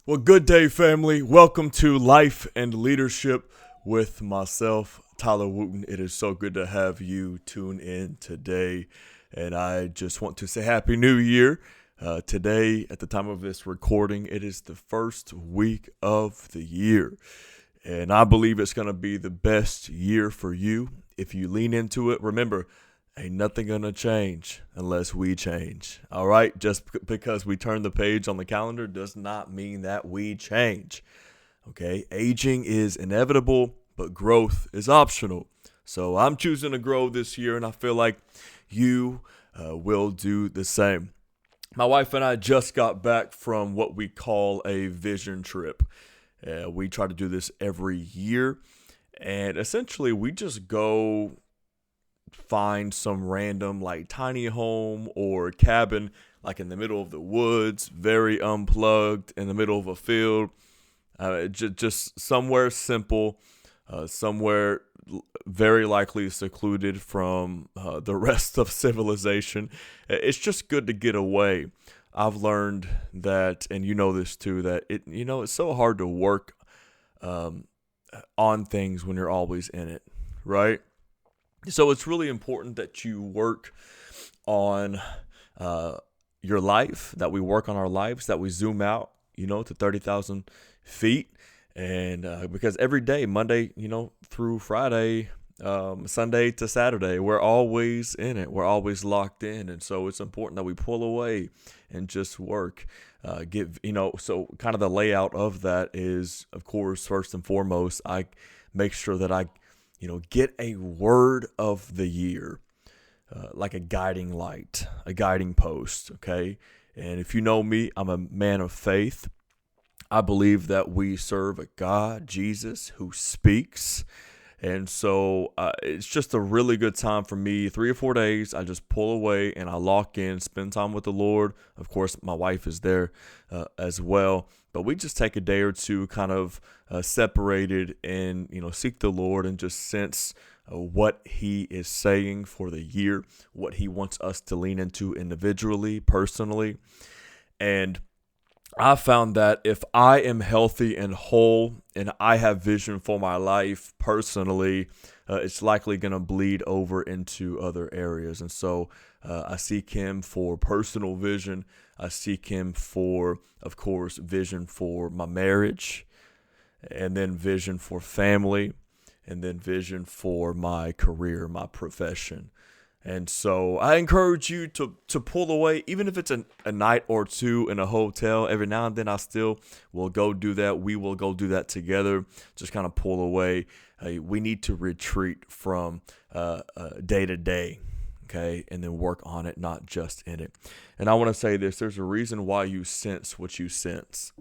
Well, good day, family. Welcome to Life and Leadership with myself, Tyler Wooten. It is so good to have you tune in today. And I just want to say Happy New Year. Today, at the time of this recording, it is the first week of the year. And I believe it's going to be the best year for you if you lean into it. Remember, ain't nothing going to change unless we change. All right? Just because we turn the page on the calendar does not mean that we change. Okay? Aging is inevitable, but growth is optional. So I'm choosing to grow this year, and I feel like you will do the same. My wife and I just got back from what we call a vision trip. We try to do this every year, and essentially we just go find some random like tiny home or cabin like in the middle of the woods, very unplugged in the middle of a field, just somewhere simple, somewhere very likely secluded from the rest of civilization. It's just good to get away. I've learned that, and you know this too, that it's so hard to work on things when you're always in it, right? So it's really important that you work on your life, that we work on our lives, that we zoom out, to 30,000 feet. And because every day, Monday, through Friday, Sunday to Saturday, we're always in it. We're always locked in. And so it's important that we pull away and just work. So kind of the layout of that is, of course, first and foremost, I make sure that I get a word of the year, like a guiding light, a guiding post, okay? And if you know me, I'm a man of faith. I believe that we serve a God, Jesus, who speaks. And so it's just a really good time for me. 3 or 4 days, I just pull away and I lock in, spend time with the Lord. Of course, my wife is there as well. But we just take a day or two kind of separated and, seek the Lord and just sense what he is saying for the year, what he wants us to lean into individually, personally. And I found that if I am healthy and whole and I have vision for my life personally, it's likely going to bleed over into other areas. And so I seek him for personal vision. I seek him for, of course, vision for my marriage, and then vision for family, and then vision for my career, my profession. And so I encourage you to pull away, even if it's a night or two in a hotel. Every now and then I still will go do that. We will go do that together. Just kind of pull away. We need to retreat from day to day, okay, and then work on it, not just in it. And I want to say this. There's a reason why you sense what you sense.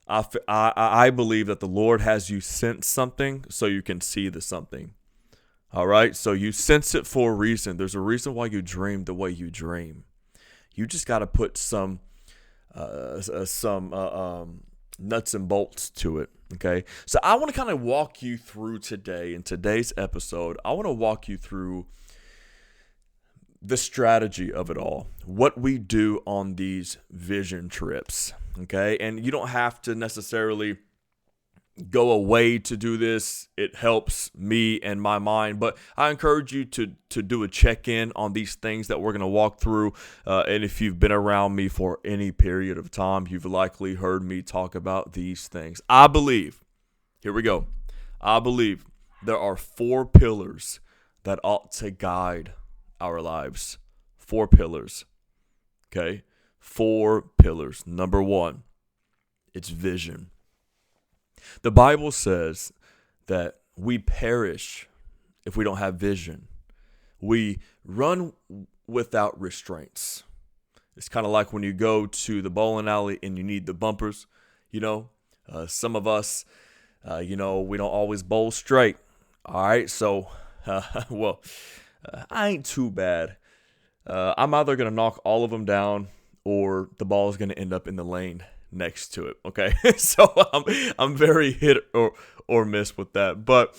I believe that the Lord has you sense something so you can see the something. All right, so you sense it for a reason. There's a reason why you dream the way you dream. You just got to put some nuts and bolts to it. Okay, so I want to kind of walk you through today in today's episode. I want to walk you through the strategy of it all, what we do on these vision trips. Okay, and you don't have to necessarily go away to do this. It helps me and my mind, but I encourage you to do a check-in on these things that we're going to walk through. And if you've been around me for any period of time, you've likely heard me talk about these things. I believe there are 4 pillars that ought to guide our lives. 4 pillars. Okay? 4 pillars. Number 1, it's vision. The Bible says that we perish if we don't have vision. We run without restraints. It's kind of like when you go to the bowling alley and you need the bumpers. Some of us, we don't always bowl straight. All right, so, I ain't too bad. I'm either going to knock all of them down or the ball is going to end up in the lane next to it. Okay, so I'm very hit or miss with that, but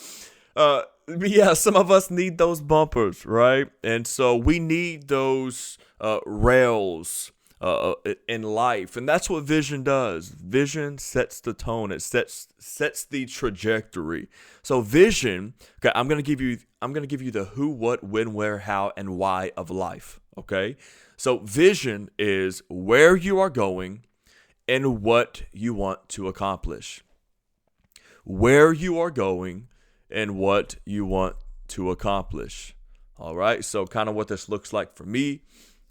yeah, some of us need those bumpers, right? And so we need those rails in life. And that's what vision does. Vision sets the tone. It sets the trajectory. So vision, okay, I'm going to give you the who, what, when, where, how, and why of life, okay? So vision is where you are going and what you want to accomplish. Where you are going and what you want to accomplish. All right, so kind of what this looks like for me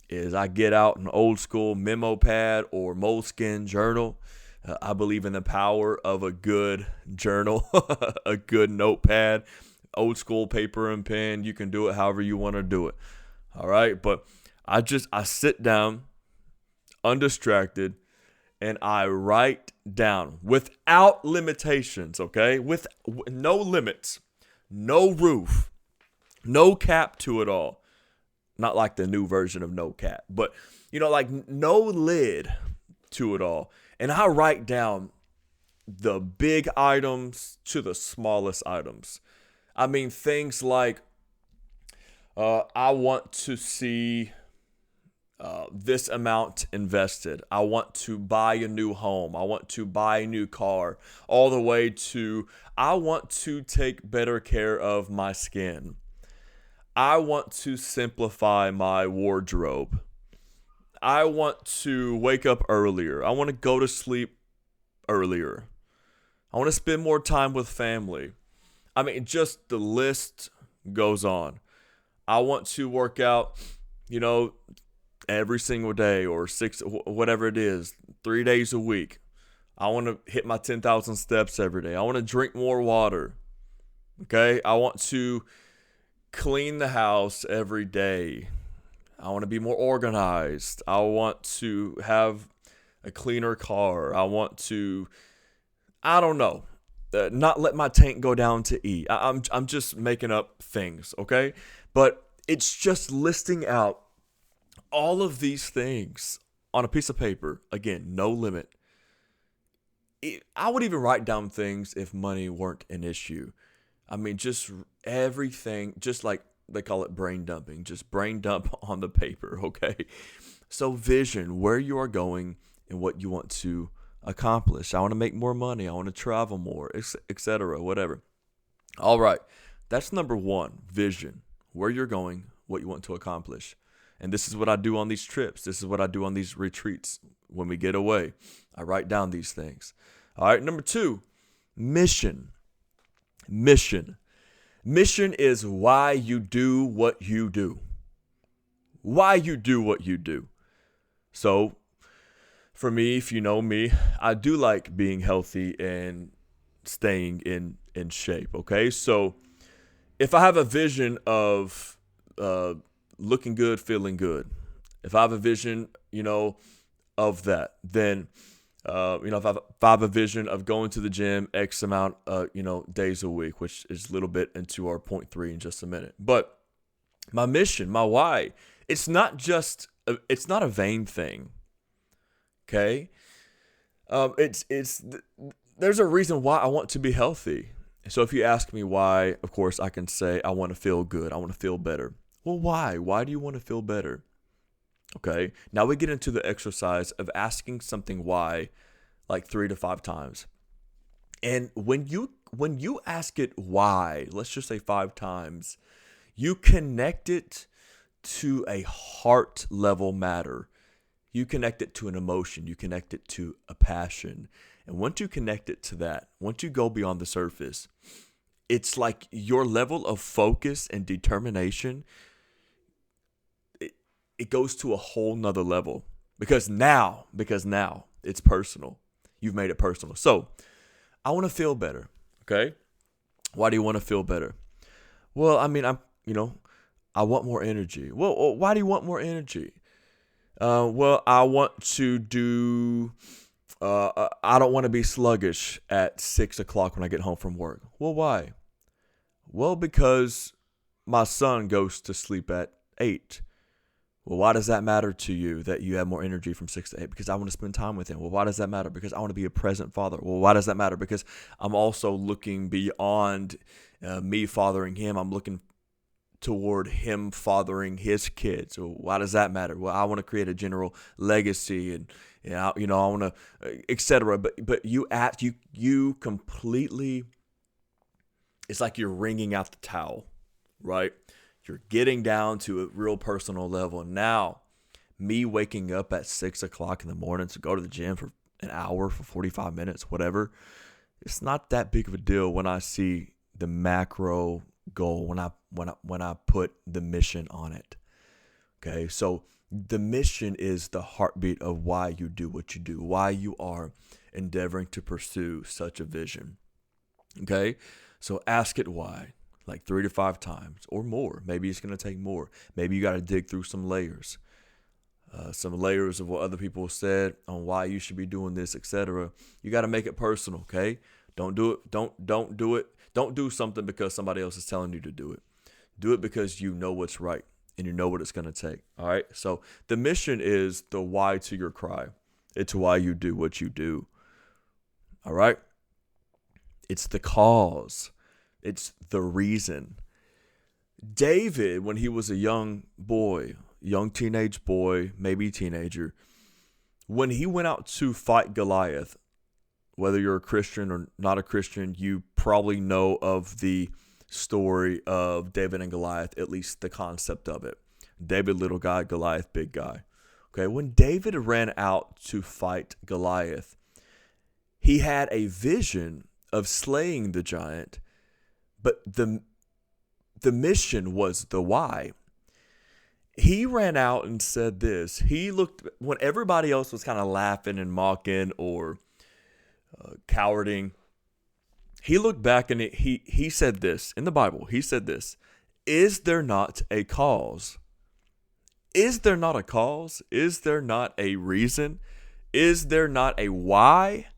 is I get out an old school memo pad or moleskin journal. I believe in the power of a good journal, a good notepad, old school paper and pen. You can do it however you want to do it. All right, but I sit down undistracted and I write down without limitations, okay? With no limits, no roof, no cap to it all. Not like the new version of no cap, but like no lid to it all. And I write down the big items to the smallest items. I mean, things like I want to see this amount invested. I want to buy a new home. I want to buy a new car, all the way to I want to take better care of my skin. I want to simplify my wardrobe. I want to wake up earlier. I want to go to sleep earlier. I want to spend more time with family. I mean, just the list goes on. I want to work out, every single day or whatever it is, 3 days a week. I want to hit my 10,000 steps every day. I want to drink more water. Okay? I want to clean the house every day. I want to be more organized. I want to have a cleaner car. I want to, I don't know, not let my tank go down to E. I'm just making up things, okay? But it's just listing out all of these things on a piece of paper. Again, no limit. I would even write down things if money weren't an issue. I mean, just everything, just like they call it brain dumping, just brain dump on the paper, okay? So vision, where you are going and what you want to accomplish. I want to make more money. I want to travel more, etc., whatever. All right, that's number one, vision, where you're going, what you want to accomplish. And this is what I do on these trips. This is what I do on these retreats. When we get away, I write down these things. All right, number two, mission. Mission is why you do what you do. Why you do what you do. So, for me, if you know me, I do like being healthy and staying in shape, okay? So, if I have a vision of looking good, feeling good, if I have a vision, of that, then if I have a vision of going to the gym X amount, days a week, which is a little bit into our point 3 in just a minute. But my mission, my why, it's not a vain thing. Okay. There's a reason why I want to be healthy. So if you ask me why, of course I can say I want to feel good. I want to feel better. Well, why? Why do you want to feel better? Okay, now we get into the exercise of asking something why like 3 to 5 times. And when you ask it why, let's just say 5 times, you connect it to a heart level matter. You connect it to an emotion. You connect it to a passion. And once you connect it to that, once you go beyond the surface, it's like your level of focus and determination, it goes to a whole nother level because now it's personal. You've made it personal. So I want to feel better. Okay. Why do you want to feel better? Well, I mean, I want more energy. Well, why do you want more energy? Well, I want to do, I don't want to be sluggish at 6 o'clock when I get home from work. Well, why? Well, because my son goes to sleep at 8. Well, why does that matter to you that you have more energy from 6 to 8? Because I want to spend time with him. Well, why does that matter? Because I want to be a present father. Well, why does that matter? Because I'm also looking beyond me fathering him. I'm looking toward him fathering his kids. So why does that matter? Well, I want to create a general legacy, and I want to, etc. But you completely. It's like you're wringing out the towel, right? You're getting down to a real personal level. Now, me waking up at 6 o'clock in the morning to go to the gym for an hour, for 45 minutes, whatever, it's not that big of a deal when I see the macro goal, when I put the mission on it. Okay, so the mission is the heartbeat of why you do what you do, why you are endeavoring to pursue such a vision. Okay, so ask it why, like 3 to 5 times or more. Maybe it's going to take more. Maybe you got to dig through some layers of what other people said on why you should be doing this, etc. You got to make it personal, okay? Don't do it. Don't do it. Don't do something because somebody else is telling you to do it. Do it because you know what's right and you know what it's going to take. All right. So the mission is the why to your cry. It's why you do what you do. All right. It's the cause. It's the reason. David, when he was a young teenage boy, maybe teenager, when he went out to fight Goliath, whether you're a Christian or not a Christian, you probably know of the story of David and Goliath, at least the concept of it. David, little guy, Goliath, big guy. Okay, when David ran out to fight Goliath, he had a vision of slaying the giant, but the mission was the why. He ran out and said this. He looked, when everybody else was kind of laughing and mocking or cowarding, he looked back and he said this in the Bible. He said this: is there not a cause? Is there not a cause? Is there not a reason? Is there not a why?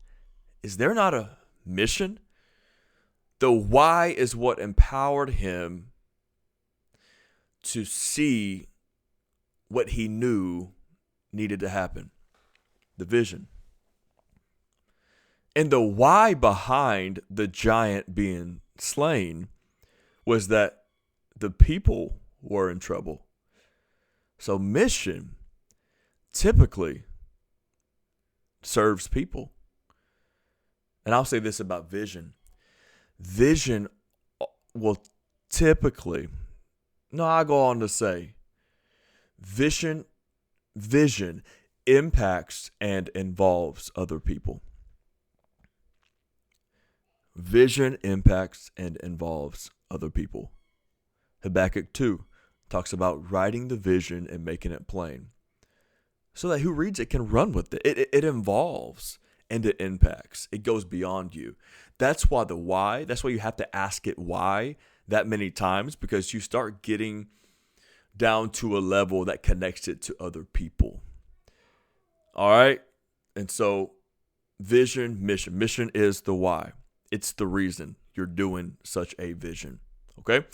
Is there not a mission? The why is what empowered him to see what he knew needed to happen. The vision. And the why behind the giant being slain was that the people were in trouble. So mission typically serves people. And I'll say this about vision. Vision will typically, I go on to say, vision impacts and involves other people. Vision impacts and involves other people. Habakkuk 2 talks about writing the vision and making it plain so that who reads it can run with it. It involves and it impacts. It goes beyond you. That's why that's why you have to ask it why that many times, because you start getting down to a level that connects it to other people. All right? And so vision, mission. Mission is the why. It's the reason you're doing such a vision. Okay?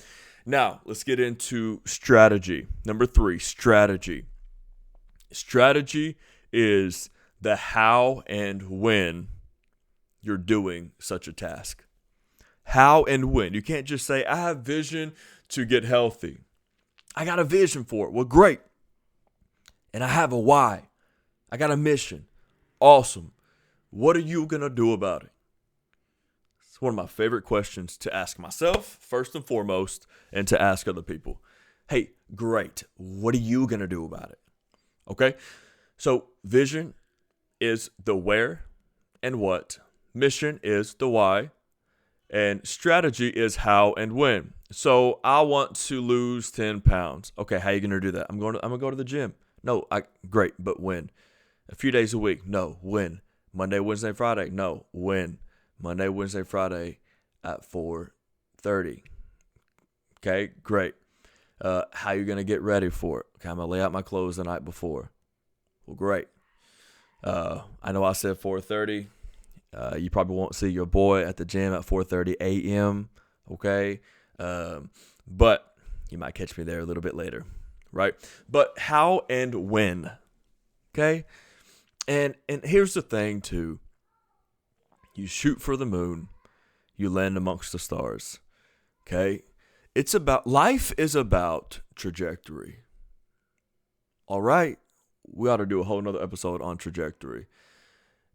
Now, let's get into strategy. Number 3, strategy. Strategy is the how and when you're doing such a task. How and when. You can't just say, I have vision to get healthy. I got a vision for it. Well, great. And I have a why. I got a mission. Awesome. What are you going to do about it? It's one of my favorite questions to ask myself, first and foremost, and to ask other people. Hey, great. What are you going to do about it? Okay? So vision is the where and what. Mission is the why. And strategy is how and when. So I want to lose 10 pounds. Okay, how are you going to do that? I'm going to go to the gym. No, great, but when? A few days a week. No, when? Monday, Wednesday, Friday. No, when? Monday, Wednesday, Friday at 4:30. Okay, great. How are you going to get ready for it? Okay, I'm going to lay out my clothes the night before. Well, great. I know I said 4:30. You probably won't see your boy at the gym at 4:30 a.m., okay? But you might catch me there a little bit later, right? But how and when, okay? And here's the thing, too. You shoot for the moon. You land amongst the stars, okay? Life is about trajectory. All right. We ought to do a whole nother episode on trajectory.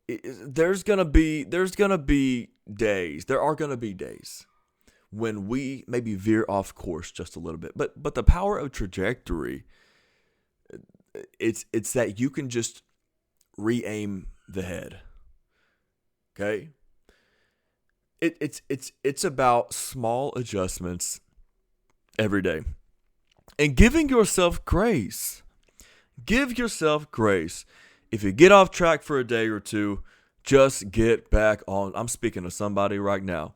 There's gonna be days. There are gonna be days when we maybe veer off course just a little bit. But the power of trajectory, it's that you can just re-aim the head. Okay? It's about small adjustments every day. And giving yourself grace. Give yourself grace. If you get off track for a day or two, just get back on. I'm speaking to somebody right now.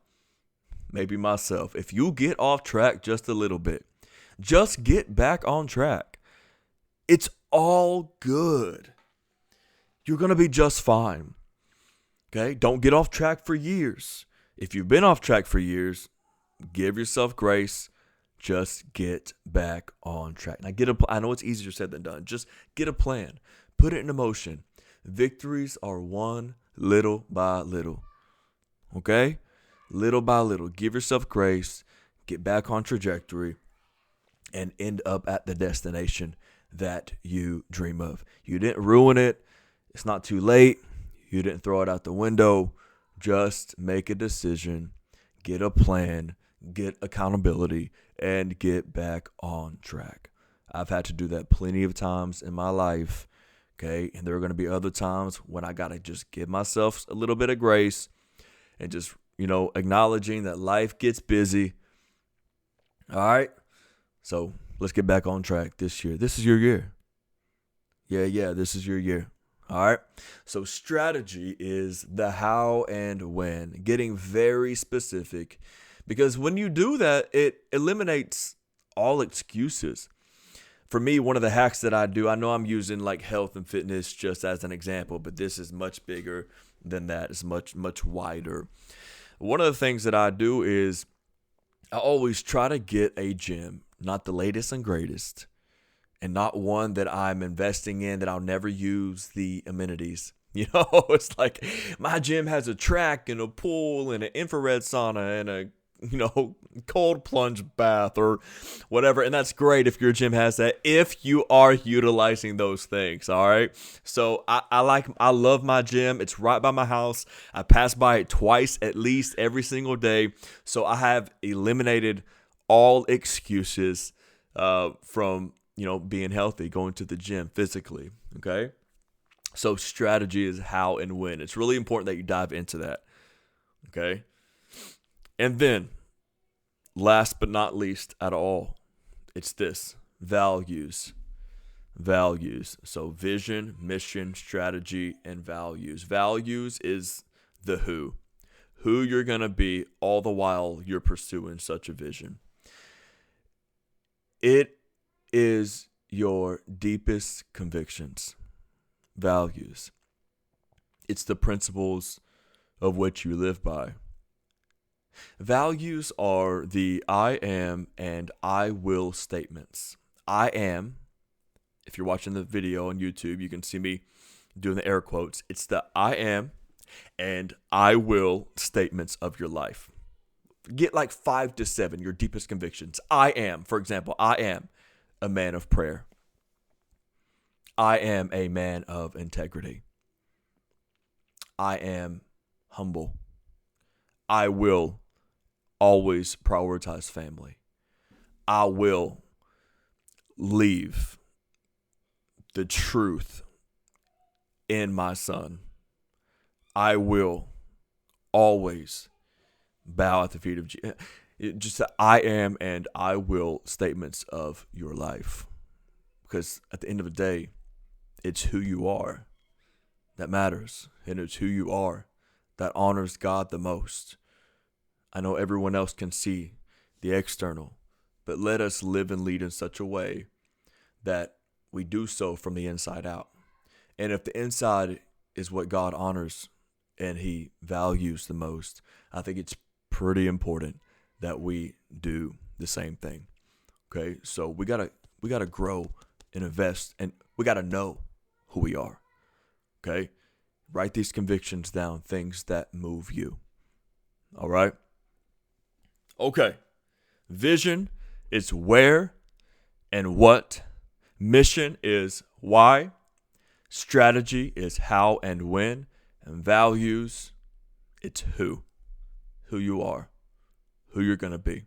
Maybe myself. If you get off track just a little bit, just get back on track. It's all good. You're going to be just fine. Okay? Don't get off track for years. If you've been off track for years, give yourself grace. Just get back on track. Now I know it's easier said than done. Just get a plan. Put it into motion. Victories are won little by little. Okay? Little by little. Give yourself grace. Get back on trajectory. And end up at the destination that you dream of. You didn't ruin it. It's not too late. You didn't throw it out the window. Just make a decision. Get a plan. Get accountability. And get back on track. I've had to do that plenty of times in my life. Okay. And there are going to be other times when I got to just give myself a little bit of grace and just, acknowledging that life gets busy. All right. So let's get back on track this year. This is your year. Yeah. This is your year. All right. So strategy is the how and when, getting very specific. Because when you do that, it eliminates all excuses. For me, one of the hacks that I do, I know I'm using like health and fitness just as an example, but this is much bigger than that. It's much, much wider. One of the things that I do is I always try to get a gym, not the latest and greatest, and not one that I'm investing in that I'll never use the amenities. It's like my gym has a track and a pool and an infrared sauna and a cold plunge bath or whatever. And that's great if your gym has that, if you are utilizing those things. All right. So I love my gym. It's right by my house. I pass by it twice at least every single day. So I have eliminated all excuses from, being healthy, going to the gym physically. Okay. So strategy is how and when. It's really important that you dive into that. Okay. And then, last but not least at all, it's this, values. Values. So vision, mission, strategy, and values. Values is the who you're going to be all the while you're pursuing such a vision. It is your deepest convictions, values. It's the principles of which you live by. Values are the I am and I will statements. I am, if you're watching the video on YouTube, you can see me doing the air quotes. It's the I am and I will statements of your life. Get like 5 to 7, your deepest convictions. I am, for example, I am a man of prayer. I am a man of integrity. I am humble. I will always prioritize family. I will leave the truth in my son. I will always bow at the feet of Jesus. Just the I am and I will statements of your life. Because at the end of the day, it's who you are that matters. And it's who you are that honors God the most. I know everyone else can see the external, but let us live and lead in such a way that we do so from the inside out. And if the inside is what God honors and he values the most, I think it's pretty important that we do the same thing. Okay? So we got to grow and invest, and we got to know who we are. Okay? Write these convictions down, things that move you. All right? Okay. Vision is where and what. Mission is why. Strategy is how and when. And values, it's who you are, who you're going to be.